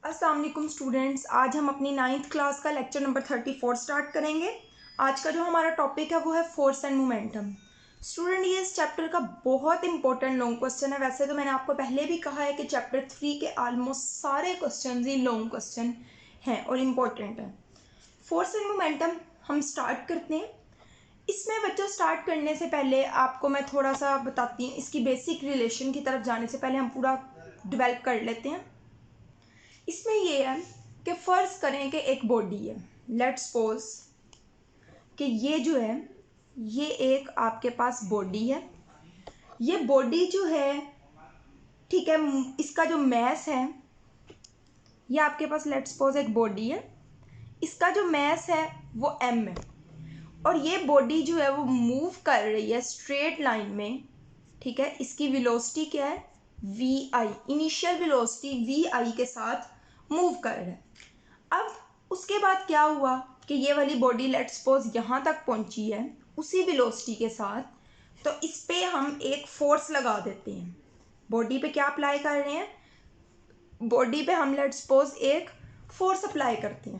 अस्सलाम वालेकुम स्टूडेंट्स, आज हम अपनी 9th क्लास का लेक्चर नंबर 34 स्टार्ट करेंगे। आज का जो हमारा टॉपिक है वो है फोर्स एंड मोमेंटम। स्टूडेंट, ये इस चैप्टर का बहुत इंपॉर्टेंट लॉन्ग क्वेश्चन है। वैसे तो मैंने आपको पहले भी कहा है कि चैप्टर 3 के ऑलमोस्ट सारे क्वेश्चन ही लॉन्ग क्वेश्चन हैं और इम्पोर्टेंट हैं। फोर्स एंड मोमेंटम हम स्टार्ट करते हैं। इसमें बच्चों स्टार्ट करने से पहले आपको मैं थोड़ा सा बताती हूँ, इसकी बेसिक रिलेशन की तरफ जाने से पहले हम पूरा डेवलप कर लेते हैं। इसमें ये है कि फ़र्ज़ करें कि एक बॉडी है। लेट्स सपोज कि ये जो है ये एक आपके पास बॉडी है। ये बॉडी जो है, ठीक है, इसका जो मैस है, ये आपके पास लेट्स सपोज एक बॉडी है। इसका जो मैस है वो m है और ये बॉडी जो है वो मूव कर रही है स्ट्रेट लाइन में। ठीक है, इसकी वेलोसिटी क्या है? vi, इनिशियल वेलोसिटी vi के साथ मूव कर रहा है। अब उसके बाद क्या हुआ कि ये वाली बॉडी लेट्स सपोज यहाँ तक पहुँची है उसी वेलोसिटी के साथ, तो इस पे हम एक फोर्स लगा देते हैं। बॉडी पे क्या अप्लाई कर रहे हैं? बॉडी पे हम लेट्स सपोज एक फोर्स अप्लाई करते हैं।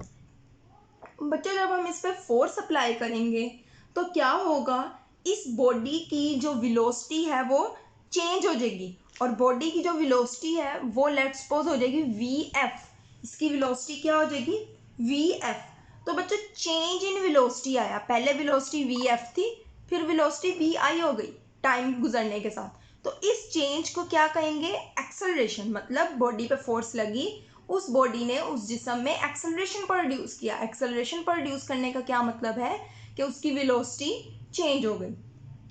बच्चों, जब हम इस पे फोर्स अप्लाई करेंगे तो क्या होगा? इस बॉडी की जो वेलोसिटी है वो चेंज हो जाएगी और बॉडी की जो वेलोसिटी है वो लेट्स सपोज हो जाएगी vf। इसकी वेलोसिटी क्या हो जाएगी? vf। तो बच्चों, चेंज इन वेलोसिटी आया। पहले वेलोसिटी vf थी, फिर वेलोसिटी vi हो गई टाइम गुजरने के साथ। तो इस चेंज को क्या कहेंगे? एक्सेलरेशन। मतलब बॉडी पे फोर्स लगी, उस बॉडी ने उस जिस्म में एक्सेलरेशन प्रोड्यूस किया। एक्सेलरेशन प्रोड्यूस करने का क्या मतलब है कि उसकी वेलोसिटी चेंज हो गई।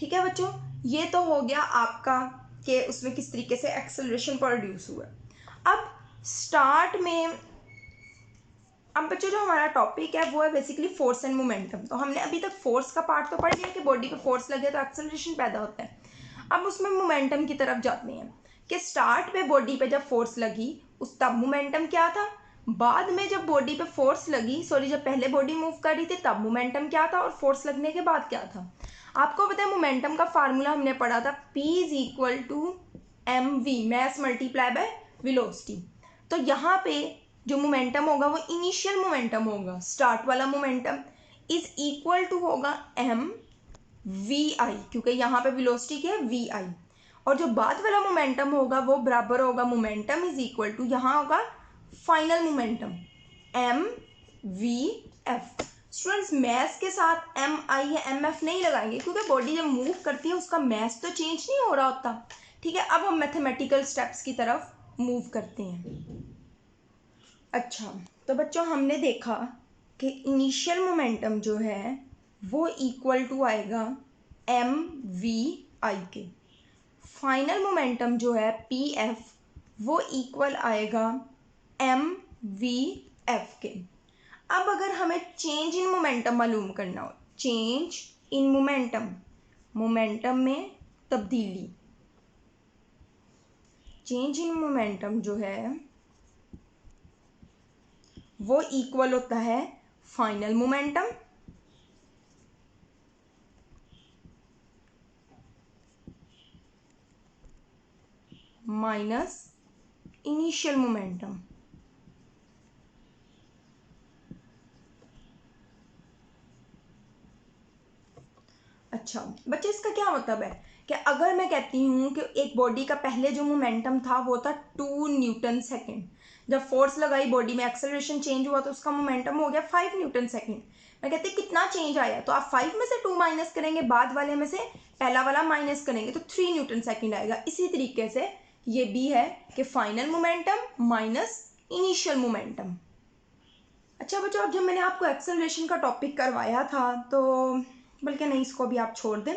ठीक है बच्चों, ये तो हो गया आपका कि उसमें किस तरीके से एक्सेलरेशन प्रोड्यूस हुआ। अब स्टार्ट में, अब बच्चों जो हमारा टॉपिक है वो है बेसिकली फोर्स एंड मोमेंटम। तो हमने अभी तक फोर्स का पार्ट तो पढ़ लिया कि बॉडी पे फोर्स लगे तो एक्सेलरेशन पैदा होता है। अब उसमें मोमेंटम की तरफ जाते हैं कि स्टार्ट पे बॉडी पे जब फोर्स लगी उस तब मोमेंटम क्या था, बाद में जब बॉडी पे फोर्स लगी, सॉरी, जब पहले बॉडी मूव कर रही थी तब मोमेंटम क्या था और फोर्स लगने के बाद क्या था। आपको पता है मोमेंटम का फार्मूला हमने पढ़ा था, P is equal to mv, mass multiply by velocity. तो यहाँ पे जो मोमेंटम होगा वो इनिशियल मोमेंटम होगा। स्टार्ट वाला मोमेंटम इज इक्वल टू होगा m vi, क्योंकि यहाँ पे वेलोसिटी क्या है? vi। और जो बाद वाला मोमेंटम होगा वो बराबर होगा मोमेंटम इज इक्वल टू, यहाँ होगा final momentum m v f। Students, mass के साथ एम आई या एम एफ नहीं लगाएंगे क्योंकि बॉडी जब मूव करती है उसका मैस तो चेंज नहीं हो रहा होता। ठीक है, अब हम मैथमेटिकल स्टेप्स की तरफ मूव करते हैं। अच्छा, तो बच्चों हमने देखा कि इनिशियल मोमेंटम जो है वो इक्वल टू आएगा एम वी आई के। फाइनल मोमेंटम जो है पी एफ वो इक्वल आएगा एम वी एफ के। अब अगर हमें चेंज इन मोमेंटम मालूम करना हो, चेंज इन मोमेंटम, मोमेंटम में तब्दीली, चेंज इन मोमेंटम जो है वो इक्वल होता है final momentum minus initial momentum. अच्छा बच्चे, इसका क्या मतलब है कि अगर मैं कहती हूँ कि एक बॉडी का पहले जो मोमेंटम था वो था 2 न्यूटन सेकेंड, जब फोर्स लगाई बॉडी में एक्सेलरेशन चेंज हुआ तो उसका मोमेंटम हो गया 5 न्यूटन सेकेंड। मैं कहती कितना चेंज आया, तो आप 5 में से 2 माइनस करेंगे, बाद वाले में से पहला वाला माइनस करेंगे तो 3 न्यूटन सेकेंड आएगा। इसी तरीके से ये भी है कि final momentum minus initial momentum. अच्छा बच्चों, अब जब मैंने आपको एक्सेलरेशन का टॉपिक करवाया था तो बल्कि नहीं, इसको भी आप छोड़ दें।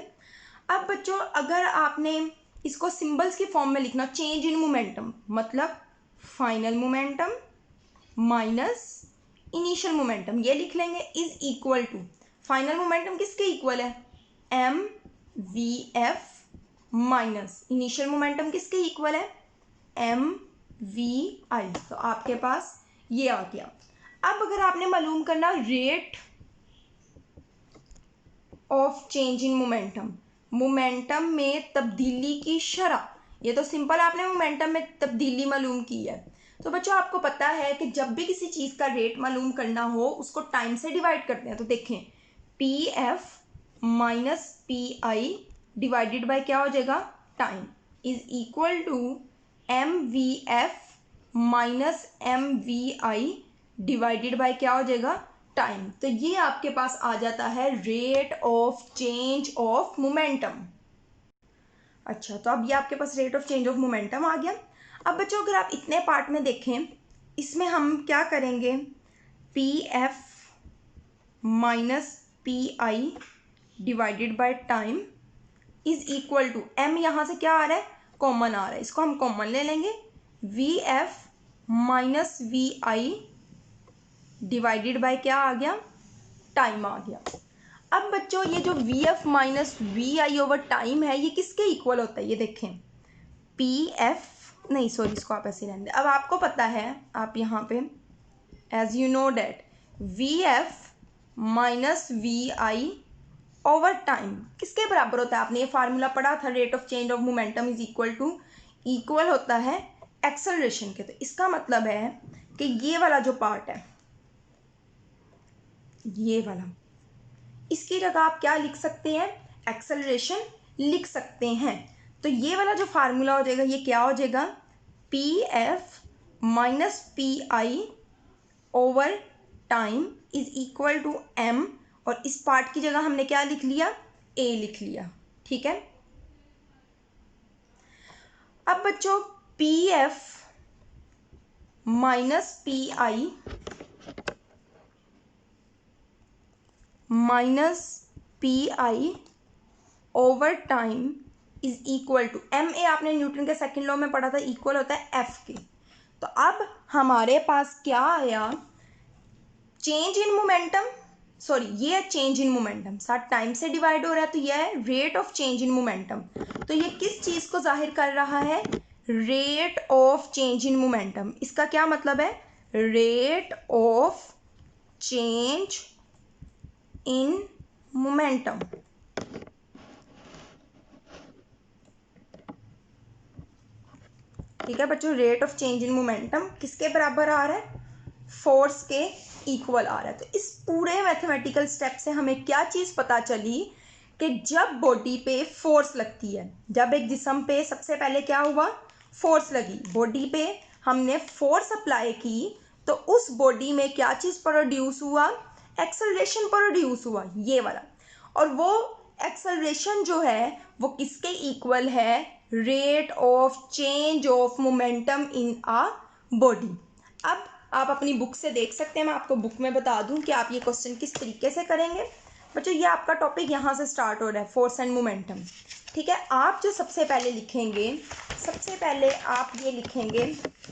अब बच्चों अगर आपने इसको सिंबल्स की फॉर्म में लिखना, चेंज इन मोमेंटम मतलब final momentum minus initial momentum, ये लिख लेंगे is equal to, final momentum किसके इक्वल है? M V F minus initial momentum किसके इक्वल है? M V I. तो आपके पास ये आ गया। अब अगर आपने मालूम करना rate of change in momentum, momentum में तब्दीली की शरह, ये तो सिंपल आपने मोमेंटम में तब्दीली मालूम की है। तो बच्चों आपको पता है कि जब भी किसी चीज़ का रेट मालूम करना हो उसको टाइम से डिवाइड करते हैं। तो देखें P F minus P I divided by क्या हो जाएगा, time, is equal to M V F minus M V I divided by क्या हो जाएगा, टाइम। तो ये आपके पास आ जाता है rate of change of momentum. अच्छा, तो अब ये आपके पास rate of change of momentum आ गया। अब बच्चों अगर आप इतने पार्ट में देखें, इसमें हम क्या करेंगे, P F minus P I divided by time is equal to M, यहाँ से क्या आ रहा है, कॉमन आ रहा है, इसको हम कॉमन ले लेंगे, V F minus V I divided by क्या आ गया, टाइम आ गया। अब बच्चों ये जो V F minus V I over time है ये किसके इक्वल होता है, ये देखें पी एफ, नहीं सॉरी इसको आप ऐसे रहने दें। अब आपको पता है, आप यहाँ पे as you know that V F minus V I over time किसके बराबर होता है, आपने ये फार्मूला पढ़ा था, rate of change of momentum is equal होता है एक्सेलरेशन के। तो इसका मतलब है कि ये वाला जो पार्ट है, ये वाला, इसकी जगह आप क्या लिख सकते हैं, एक्सेलरेशन लिख सकते हैं। तो ये वाला जो फार्मूला हो जाएगा ये क्या हो जाएगा, P F minus P I over time is equal to M, और इस पार्ट की जगह हमने क्या लिख लिया, ए लिख लिया। ठीक है। अब बच्चों P F minus P I minus P I over time is equal to M A, आपने न्यूटन के सेकंड लॉ में पढ़ा था, इक्वल होता है एफ के। तो अब हमारे पास क्या आया, चेंज इन मोमेंटम, सॉरी ये है चेंज इन मोमेंटम, साथ टाइम से डिवाइड हो रहा है, तो यह है rate of change in momentum. तो ये किस चीज़ को जाहिर कर रहा है, rate of change in momentum. इसका क्या मतलब है, rate of change in momentum. ठीक है बच्चों, rate of change in momentum किसके बराबर आ रहा है, फोर्स के इक्वल आ रहा है। तो इस पूरे मैथमेटिकल स्टेप से हमें क्या चीज़ पता चली कि जब बॉडी पे फोर्स लगती है, जब एक जिस्म पे सबसे पहले क्या हुआ, फोर्स लगी, बॉडी पे हमने फोर्स अप्लाई की, तो उस बॉडी में क्या चीज़ प्रोड्यूस हुआ, एक्सेलरेशन प्रोड्यूस हुआ, ये वाला। और वो एक्सेलरेशन जो है वो किसके इक्वल है, rate of change of momentum in a body. अब आप अपनी बुक से देख सकते हैं, मैं आपको बुक में बता दूं कि आप ये क्वेश्चन किस तरीके से करेंगे। बच्चों ये आपका टॉपिक यहाँ से स्टार्ट हो रहा है, फोर्स एंड मोमेंटम। ठीक है, आप जो सबसे पहले लिखेंगे, सबसे पहले आप ये लिखेंगे,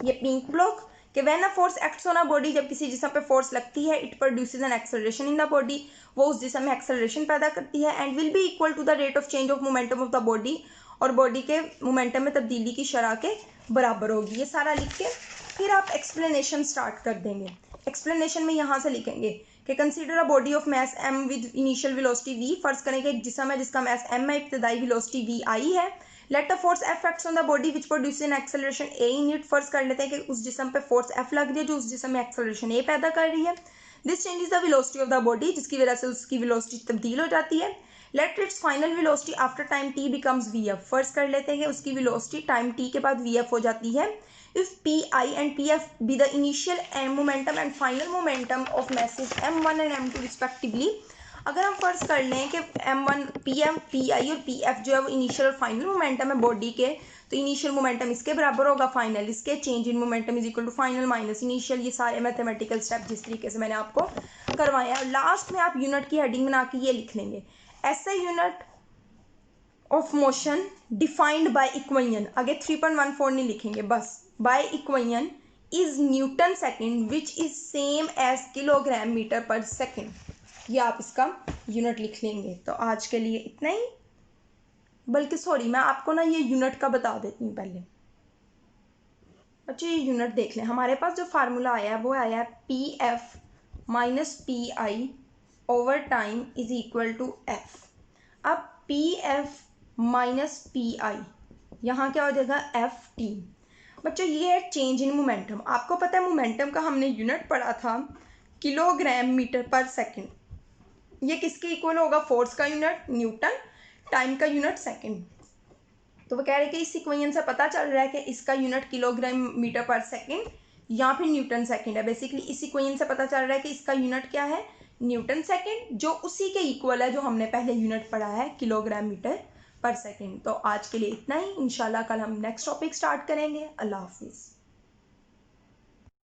ये पिंक ब्लॉक, कि when a force acts on a body, जब किसी जिस्म पे फोर्स लगती है, it produces an acceleration in the body, वो उस जिस्म में एक्सेलरेशन पैदा करती है, and will be equal to the rate of change of momentum of the body, और बॉडी के मोमेंटम में तब्दीली की शरह के बराबर होगी। ये सारा लिख के फिर आप एक्सप्लेनेशन स्टार्ट कर देंगे। एक्सप्लेनेशन में यहाँ से लिखेंगे कि consider a body of mass m with initial velocity v, फर्ज करेंगे एक जिस्म है जिसका मैस m है, इब्तदाई वेलोसिटी v आई है। Let the force f acts on the body which produce an acceleration a in it, फर्ज कर लेते हैं कि उस जिस्म पे फोर्स f लग रही है जो उस जिस्म में एक्सेलरेशन a पैदा कर रही है। This changes the velocity of the body, जिसकी वजह से उसकी वेलोसिटी तब्दील हो जाती है। Let its final velocity after time t becomes vf, फर्ज कर लेते हैं कि उसकी वेलोसिटी टाइम t के बाद vf हो जाती है। If pi and pf be the initial momentum and final momentum of masses m1 and m2 respectively, अगर हम फर्ज कर लें कि m1 pm pi और pf जो है वो इनिशियल और फाइनल मोमेंटम है बॉडी के, तो इनिशियल मोमेंटम इसके बराबर होगा, फाइनल इसके, change in momentum is equal to final minus initial. ये सारे मैथमेटिकल स्टेप जिस तरीके से मैंने आपको करवाया है, लास्ट में आप यूनिट की हेडिंग बना के ये लिख लेंगे, ऐसे unit of motion defined by equation, आगे 3.14 नहीं लिखेंगे बस, by equation is newton second which is same as kilogram metre per second. ये आप इसका यूनिट लिख लेंगे। तो आज के लिए इतना ही, बल्कि सॉरी मैं आपको ना ये यूनिट का बता देती हूँ पहले। अच्छा ये यूनिट देख लें, हमारे पास जो फार्मूला आया है वो आया है P F minus P I over time is equal to F. अब P F minus P I, यहाँ क्या हो जाएगा, एफ टी। बच्चों ये है चेंज इन मोमेंटम। आपको पता है मोमेंटम का हमने यूनिट पढ़ा था किलोग्राम मीटर पर सेकंड। ये किसके इक्वल होगा? फोर्स का यूनिट न्यूटन, टाइम का यूनिट सेकंड। तो वो कह रहे हैं कि इस इक्वेशन से पता चल रहा है कि इसका यूनिट किलोग्राम मीटर पर सेकंड या फिर न्यूटन सेकंड है। बेसिकली इस इक्वेशन से पता चल रहा है कि इसका यूनिट क्या है? न्यूटन सेकंड, जो उसी के इक्वल है जो हमने पहले यूनिट पढ़ा है किलोग्राम मीटर पर सेकंड। तो आज के लिए इतना ही। इंशाल्लाह कल हम नेक्स्ट टॉपिक स्टार्ट करेंगे। अल्लाह हाफिज़।